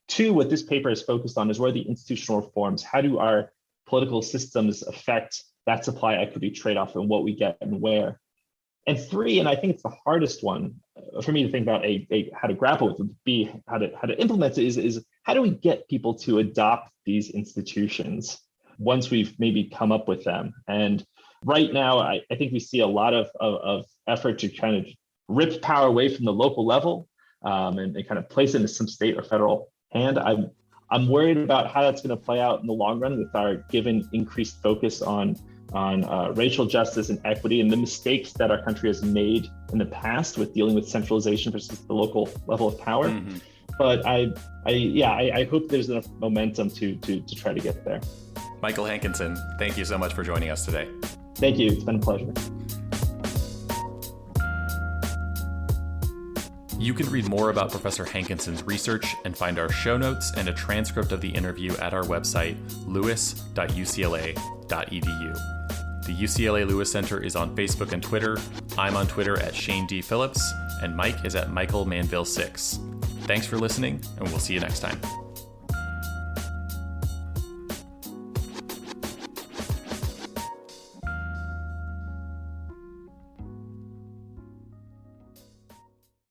2, what this paper is focused on is what are the institutional reforms? How do our political systems affect that supply equity trade-off and what we get and where? And 3, and I think it's the hardest one for me to think about how to grapple with, would be how to implement it, is how do we get people to adopt these institutions once we've maybe come up with them? And right now, I think we see a lot of effort to kind of rip power away from the local level and kind of place it into some state or federal hand. I'm worried about how that's going to play out in the long run with our given increased focus on racial justice and equity, and the mistakes that our country has made in the past with dealing with centralization versus the local level of power. Mm-hmm. But I hope there's enough momentum to try to get there. Michael Hankinson, thank you so much for joining us today. Thank you. It's been a pleasure. You can read more about Professor Hankinson's research and find our show notes and a transcript of the interview at our website, lewis.ucla.edu. The UCLA Lewis Center is on Facebook and Twitter. I'm on Twitter at Shane D. Phillips, and Mike is at Michael Manville 6. Thanks for listening, and we'll see you next time.